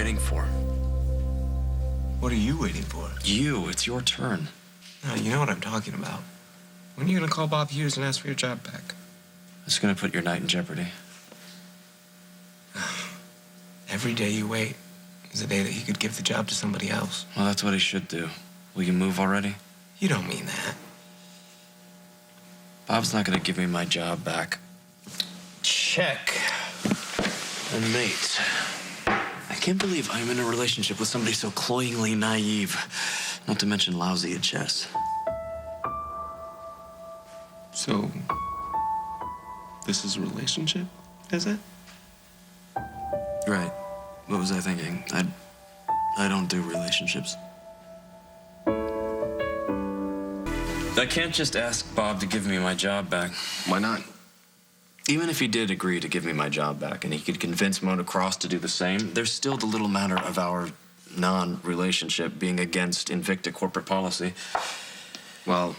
waiting for? What are you waiting for? You. It's your turn. You know what I'm talking about. When are you gonna call Bob Hughes and ask for your job back? It's gonna put your night in jeopardy. Every day you wait is a day that he could give the job to somebody else. Well, that's what he should do. Will you move already? You don't mean that. Bob's not gonna give me my job back. Check. And mate, I can't believe I'm in a relationship with somebody so cloyingly naive. Not to mention lousy at chess. So, this is a relationship, is it? Right. What was I thinking? I don't do relationships. I can't just ask Bob to give me my job back. Why not? Even if he did agree to give me my job back and he could convince Mona Cross to do the same, there's still the little matter of our non-relationship being against Invicta corporate policy. Well,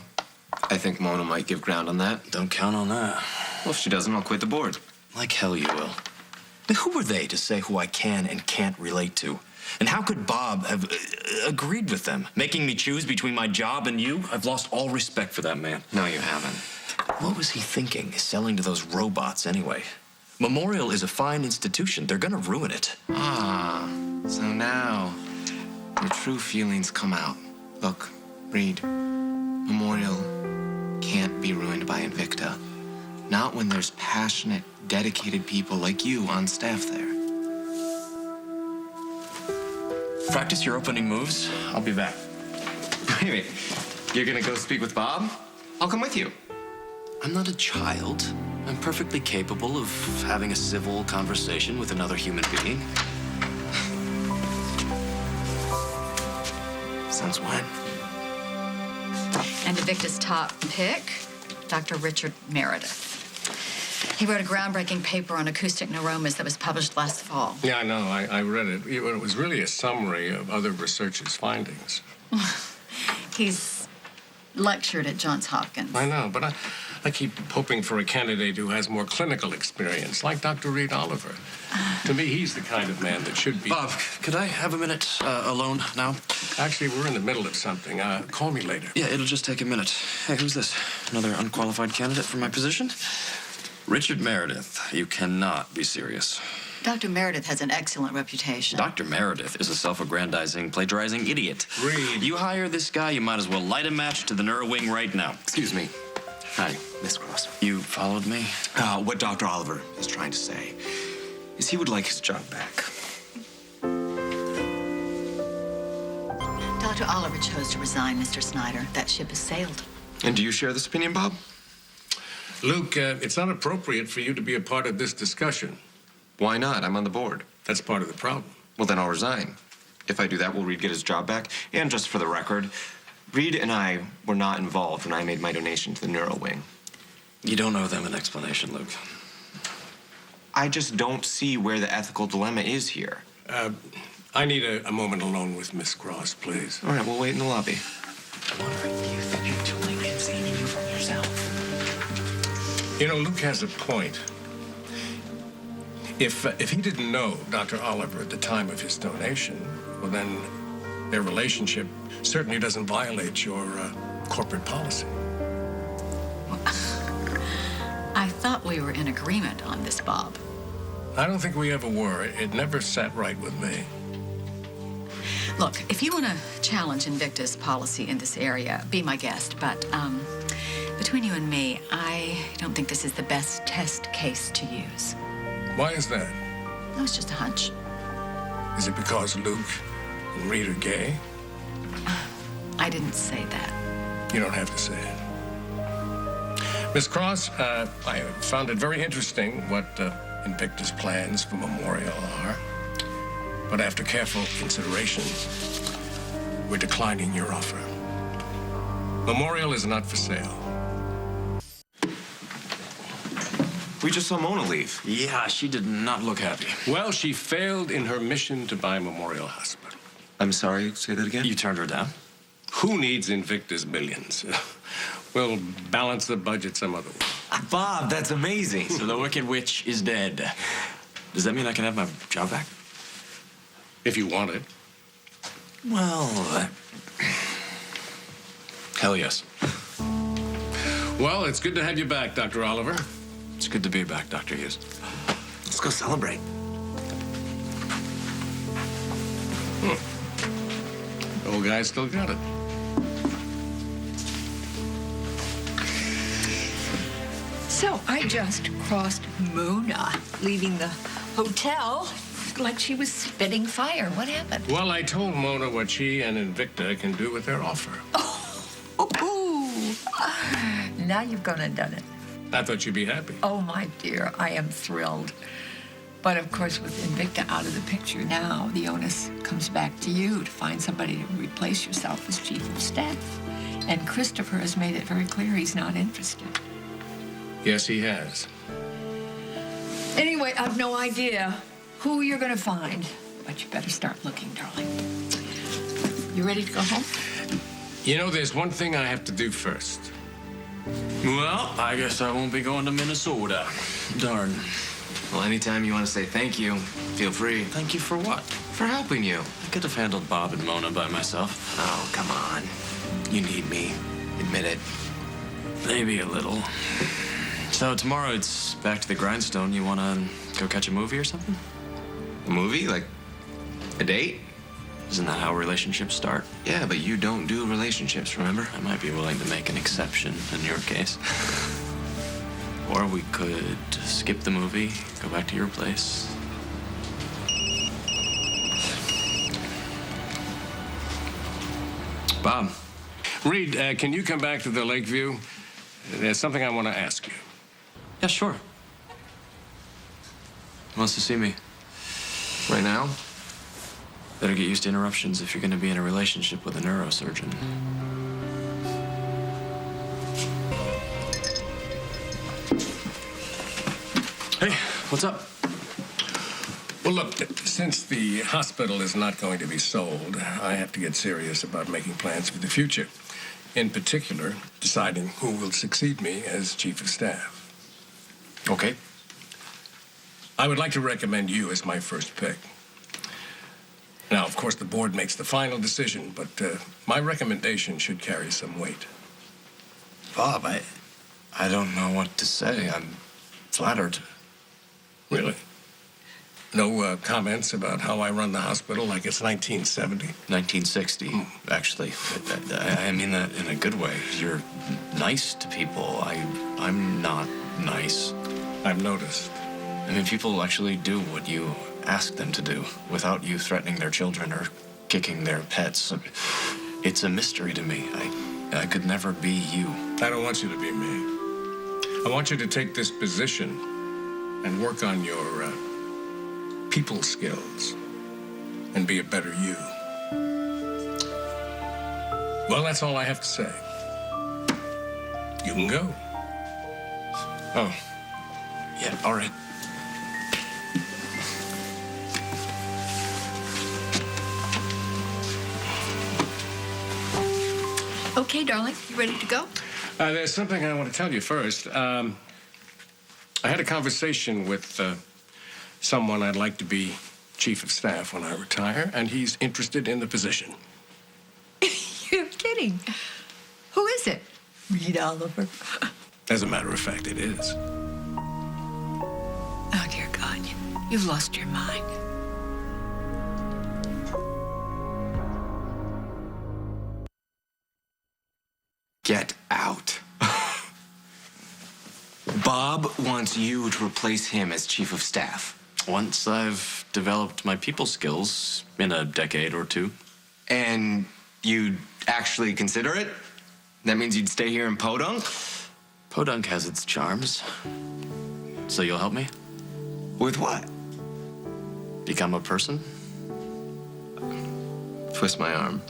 I think Mona might give ground on that. Don't count on that. Well, if she doesn't, I'll quit the board. Like hell you will. But who are they to say who I can and can't relate to? And how could Bob have agreed with them? Making me choose between my job and you? I've lost all respect for that man. No, you haven't. What was he thinking, selling to those robots anyway? Memorial is a fine institution. They're gonna ruin it. Ah, so now your true feelings come out. Look, Reid, Memorial can't be ruined by Invicta. Not when there's passionate, dedicated people like you on staff there. Practice your opening moves. I'll be back. Wait, you're gonna go speak with Bob? I'll come with you. I'm not a child. I'm perfectly capable of having a civil conversation with another human being. Since when? And Invicta's top pick, Dr. Richard Meredith. He wrote a groundbreaking paper on acoustic neuromas that was published last fall. Yeah, I know. I read it. It was really a summary of other researchers' findings. He's lectured at Johns Hopkins. I know, but I keep hoping for a candidate who has more clinical experience, like Dr. Reid Oliver. To me, he's the kind of man that should be... Bob, could I have a minute alone now? Actually, we're in the middle of something. Call me later. Yeah, it'll just take a minute. Hey, who's this? Another unqualified candidate for my position? Richard Meredith, you cannot be serious. Dr. Meredith has an excellent reputation. Dr. Meredith is a self-aggrandizing, plagiarizing idiot. Reid. You hire this guy, you might as well light a match to the neuro wing right now. Excuse me. Hi, Miss Cross. You followed me? What Dr. Oliver is trying to say is he would like his job back. Dr. Oliver chose to resign, Mr. Snyder. That ship has sailed. And do you share this opinion, Bob? Luke, it's not appropriate for you to be a part of this discussion. Why not? I'm on the board. That's part of the problem. Well, then I'll resign. If I do that, will Reid get his job back? And just for the record, Reid and I were not involved when I made my donation to the neuro wing. You don't owe them an explanation, Luke. I just don't see where the ethical dilemma is here. I need a moment alone with Miss Cross, please. All right, we'll wait in the lobby. I'm wondering if you think you're too late conceiving you from yourself. You know, Luke has a point. If he didn't know Dr. Oliver at the time of his donation, well, then their relationship certainly doesn't violate your corporate policy. I thought we were in agreement on this, Bob. I don't think we ever were. It never sat right with me. Look, if you want to challenge Invicta's policy in this area, be my guest. But between you and me, I don't think this is the best test case to use. Why is that? No, it's just a hunch. Is it because Luke and Reid are gay? I didn't say that. You don't have to say it. Miss Cross, I found it very interesting what Invicta's plans for Memorial are. But after careful consideration, we're declining your offer. Memorial is not for sale. We just saw Mona leave. Yeah, she did not look happy. Well, she failed in her mission to buy Memorial Hospital. I'm sorry, say that again? You turned her down? Who needs Invicta's billions? We'll balance the budget some other way. Bob, that's amazing. So the Wicked Witch is dead. Does that mean I can have my job back? if you want it. Well, hell yes. Well, it's good to have you back, Dr. Oliver. It's good to be back, Dr. Hughes. Let's go celebrate. Old guy still got it. So I just crossed Mona, leaving the hotel like she was spitting fire. What happened? Well, I told Mona what she and Invicta can do with their offer. Ooh. Now you've gone and done it. I thought you'd be happy. Oh, my dear, I am thrilled. But of course, with Invicta out of the picture now, the onus comes back to you to find somebody to replace yourself as chief of staff. And Christopher has made it very clear he's not interested. Yes, he has. Anyway, I've no idea who you're going to find, but you better start looking, darling. You ready to go home? You know, there's one thing I have to do first. Well, I guess I won't be going to Minnesota. Darn. Well, anytime you want to say thank you, feel free. Thank you for what? For helping you. I could have handled Bob and Mona by myself. Oh, come on. You need me. Admit it. Maybe a little. So tomorrow it's back to the grindstone. You want to go catch a movie or something? A movie? Like a date? Isn't that how relationships start? Yeah, but you don't do relationships, remember? I might be willing to make an exception in your case. Or we could skip the movie, go back to your place. Bob. Reid, can you come back to the Lakeview? There's something I want to ask you. Yeah, sure. Who wants to see me? Right now? Better get used to interruptions if you're going to be in a relationship with a neurosurgeon. Hey, what's up? Well, look, since the hospital is not going to be sold, I have to get serious about making plans for the future. In particular, deciding who will succeed me as chief of staff. Okay. I would like to recommend you as my first pick. Now, of course, the board makes the final decision, but my recommendation should carry some weight. Bob, I don't know what to say. I'm flattered. Really? No comments about how I run the hospital like it's 1970? 1960, actually. I mean that in a good way. You're nice to people. I'm not nice. I've noticed. I mean, people actually do what you ask them to do without you threatening their children or kicking their pets. It's a mystery to me. I could never be you. I don't want you to be me. I want you to take this position and work on your people skills and be a better you. Well, that's all I have to say. You can go. Oh, yeah, all right. Okay, darling, you ready to go? There's something I want to tell you first. I had a conversation with someone I'd like to be chief of staff when I retire, and he's interested in the position. You're kidding. Who is it? Reid Oliver. As a matter of fact, it is. Oh, dear God, you've lost your mind. Get out. Bob wants you to replace him as chief of staff. Once I've developed my people skills in a decade or two. And you'd actually consider it? That means you'd stay here in Podunk? Podunk has its charms. So you'll help me? With what? Become a person? Twist my arm.